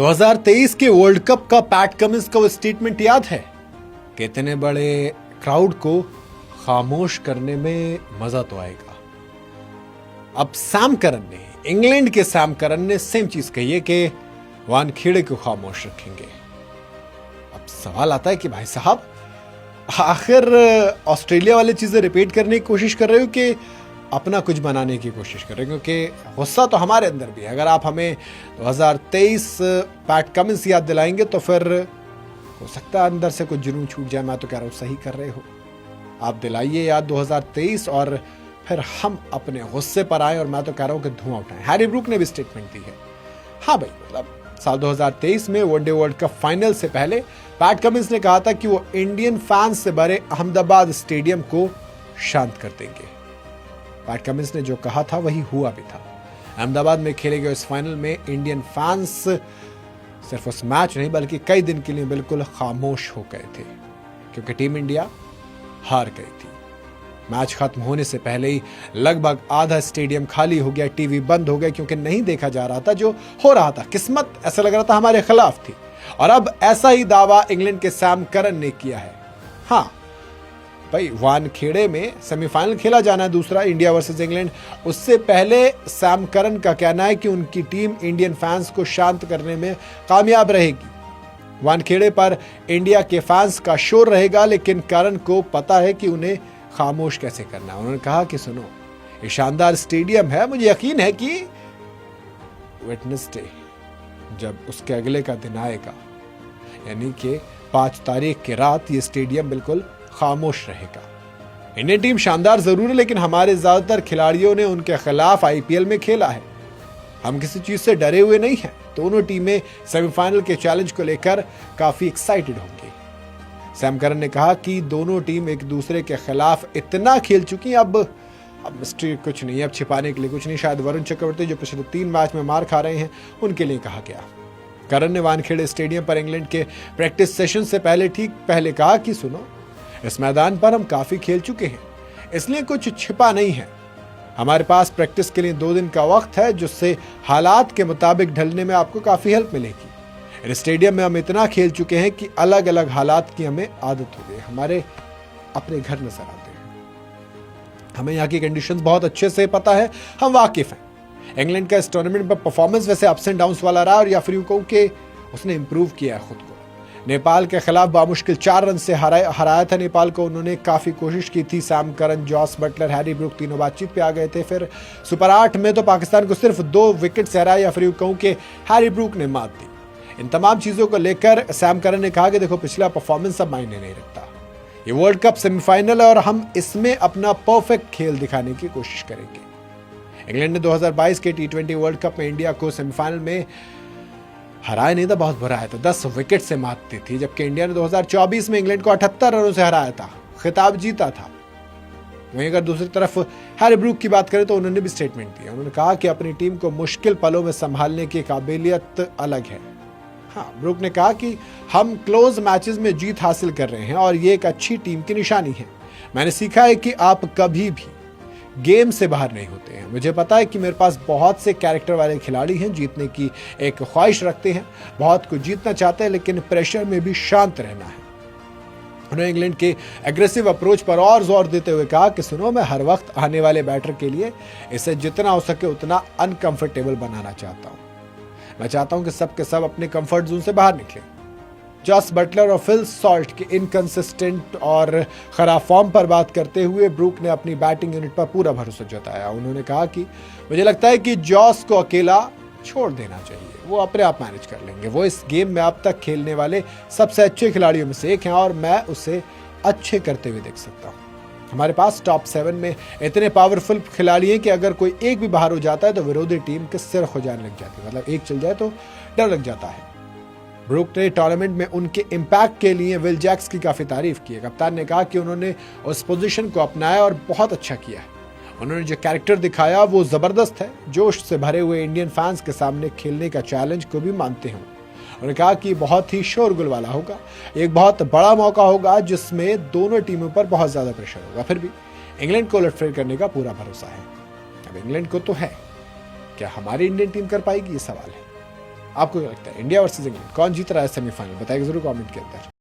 2023 के world cup का PAT Cummins का वो स्टेटमेंट याद है कि इतने बड़े क्राउड को खामोश करने में मजा तो आएगा। अब सैम करन ने, इंग्लैंड के सैम करन ने सेम चीज कही है कि वानखेड़े को खामोश रखेंगे। अब सवाल आता है कि भाई साहब आखिर ऑस्ट्रेलिया वाले चीजें रिपीट करने की कोशिश कर रहे हो कि अपना कुछ बनाने की कोशिश कर रहे हो? क्योंकि गुस्सा तो हमारे अंदर भी है। अगर आप हमें 2023 पैट कमिंस याद दिलाएंगे तो फिर हो सकता है अंदर से कुछ जुनून छूट जाए। मैं तो कह रहा हूँ सही कर रहे हो, आप दिलाइए याद 2023 और फिर हम अपने गुस्से पर आए और मैं तो कह रहा हूँ कि धुआं उठाएं। हैरी ब्रूक ने भी स्टेटमेंट दी है। हाँ भाई, मतलब साल 2023 में वनडे वर्ल्ड कप फाइनल से पहले पैट कमिंस ने कहा था कि वो इंडियन फैंस से भरे अहमदाबाद स्टेडियम को शांत कर देंगे। पैट कमिंस ने जो कहा था वही हुआ भी था। अहमदाबाद में खेले गए इस फाइनल में इंडियन फैंस सिर्फ उस मैच नहीं बल्कि कई दिन के लिए बिल्कुल खामोश हो गए थे क्योंकि टीम इंडिया हार गई थी। मैच खत्म होने से पहले ही लगभग आधा स्टेडियम खाली हो गया, टीवी बंद हो गया क्योंकि नहीं देखा जा रहा था जो हो रहा था। किस्मत ऐसा लग रहा था हमारे खिलाफ थी और अब ऐसा ही दावा इंग्लैंड के सैम करन ने किया है। हाँ भाई, वानखेड़े में सेमीफाइनल खेला जाना है दूसरा, इंडिया वर्सेस इंग्लैंड। उससे पहले सैम करन का कहना है कि उनकी टीम इंडियन फैंस को शांत करने में कामयाब रहेगी। वानखेड़े पर इंडिया के फैंस का शोर रहेगा लेकिन करन को पता है कि उन्हें खामोश कैसे करना है। उन्होंने कहा कि सुनो, ये शानदार स्टेडियम है, मुझे यकीन है कि वेडनेसडे जब उसके अगले का दिन आएगा यानी कि 5 तारीख की रात ये स्टेडियम बिल्कुल खामोश रहेगा। इंडियन टीम शानदार जरूर है लेकिन हमारे ज्यादातर खिलाड़ियों ने उनके खिलाफ आईपीएल में खेला है। हम किसी चीज से डरे हुए नहीं हैं। दोनों टीमें सेमीफाइनल के चैलेंज को लेकर काफी एक्साइटेड होंगी। सैम करन ने कहा कि दोनों टीम एक दूसरे के खिलाफ इतना खेल चुकी हैं, अब मिस्ट्री कुछ नहीं है, अब छिपाने के लिए कुछ नहीं। शायद वरुण चक्रवर्ती जो पिछले 3 मैच में मार खा रहे हैं उनके लिए कहा गया। करन ने वानखेड़े स्टेडियम पर इंग्लैंड के प्रैक्टिस सेशन से ठीक पहले कहा कि सुनो, इस मैदान पर हम काफी खेल चुके हैं इसलिए कुछ छिपा नहीं है। हमारे पास प्रैक्टिस के लिए 2 दिन का वक्त है जिससे हालात के मुताबिक ढलने में आपको काफी हेल्प मिलेगी। इस स्टेडियम में हम इतना खेल चुके हैं कि अलग अलग हालात की हमें आदत हो गई, हमारे अपने घर नजर आते हैं, हमें यहाँ की कंडीशंस बहुत अच्छे से पता है, हम वाकिफ हैं। इंग्लैंड का इस टूर्नामेंट में परफॉर्मेंस वैसे अप्स एंड डाउन्स वाला रहा और या फिर यूं कहूं कि उसने इंप्रूव किया है खुद को। नेपाल के खिलाफ बामुश्किल 4 रन से हराया था नेपाल को। उन्होंने काफी कोशिश की थी। Sam Curran, Jos Buttler, Harry Brook तीनों बातचीत पे आ गए थे। फिर सुपर 8 में तो पाकिस्तान को सिर्फ 2 विकेट से हराया या फिर यूं कहूं कि हैरी ब्रूक ने मात दी। इन तमाम चीजों को लेकर सैम करन ने कहा कि देखो, पिछला परफॉर्मेंस अब मायने नहीं रखता, ये वर्ल्ड कप सेमीफाइनल है और हम इसमें अपना परफेक्ट खेल दिखाने की कोशिश करेंगे। इंग्लैंड ने 2022 के T20 वर्ल्ड कप में इंडिया को सेमीफाइनल में हराया नहीं था, बहुत बुरा है, तो 10 विकेट से मात दी थी, जबकि इंडिया ने 2024 में इंग्लैंड को 78 रनों से हराया था, खिताब जीता था। वहीं अगर दूसरी तरफ हैरी ब्रूक की बात करें तो उन्होंने भी स्टेटमेंट दिया। उन्होंने कहा कि अपनी टीम को मुश्किल पलों में संभालने की काबिलियत अलग है। हाँ, ब्रूक ने कहा कि हम क्लोज मैचेस में जीत हासिल कर रहे हैं और ये एक अच्छी टीम की निशानी है। मैंने सीखा है कि आप कभी भी गेम से बाहर नहीं होते हैं। मुझे पता है कि मेरे पास बहुत से कैरेक्टर वाले खिलाड़ी हैं, जीतने की एक ख्वाहिश रखते हैं, बहुत कुछ जीतना चाहते हैं लेकिन प्रेशर में भी शांत रहना है। उन्होंने इंग्लैंड के एग्रेसिव अप्रोच पर और जोर देते हुए कहा कि सुनो, मैं हर वक्त आने वाले बैटर के लिए इसे जितना हो सके उतना अनकंफर्टेबल बनाना चाहता हूं। मैं चाहता हूं कि सब के सब अपने कंफर्ट जोन से बाहर निकले। जॉस बटलर और फिल सॉल्ट के इनकंसिस्टेंट और खराब फॉर्म पर बात करते हुए ब्रूक ने अपनी बैटिंग यूनिट पर पूरा भरोसा जताया। उन्होंने कहा कि मुझे लगता है कि जॉस को अकेला छोड़ देना चाहिए, वो अपने आप मैनेज कर लेंगे। वो इस गेम में अब तक खेलने वाले सबसे अच्छे खिलाड़ियों में से एक हैं और मैं उसे अच्छे करते हुए देख सकता हूँ। हमारे पास टॉप 7 में इतने पावरफुल खिलाड़ी हैं कि अगर कोई एक भी बाहर हो जाता है तो विरोधी टीम के सिर हो जाने लग जाती है, मतलब एक चल जाए तो डर लग जाता है। ब्रूक ने टूर्नामेंट में उनके इंपैक्ट के लिए विल जैक्स की काफी तारीफ की है। कप्तान ने कहा कि उन्होंने उस पोजीशन को अपनाया और बहुत अच्छा किया है। उन्होंने जो कैरेक्टर दिखाया वो जबरदस्त है। जोश से भरे हुए इंडियन फैंस के सामने खेलने का चैलेंज को भी मानते हैं। उन्होंने कहा कि बहुत ही शोरगुल वाला होगा, एक बहुत बड़ा मौका होगा जिसमें दोनों टीमों पर बहुत ज्यादा प्रेशर होगा। फिर भी इंग्लैंड को उलटफेर करने का पूरा भरोसा है। अब इंग्लैंड को तो है, क्या हमारी इंडियन टीम कर पाएगी, ये सवाल है। आपको क्या लगता है, इंडिया वर्सेस इंग्लैंड कौन जीत रहा है सेमीफाइनल, बताइए जरूर कमेंट के अंदर।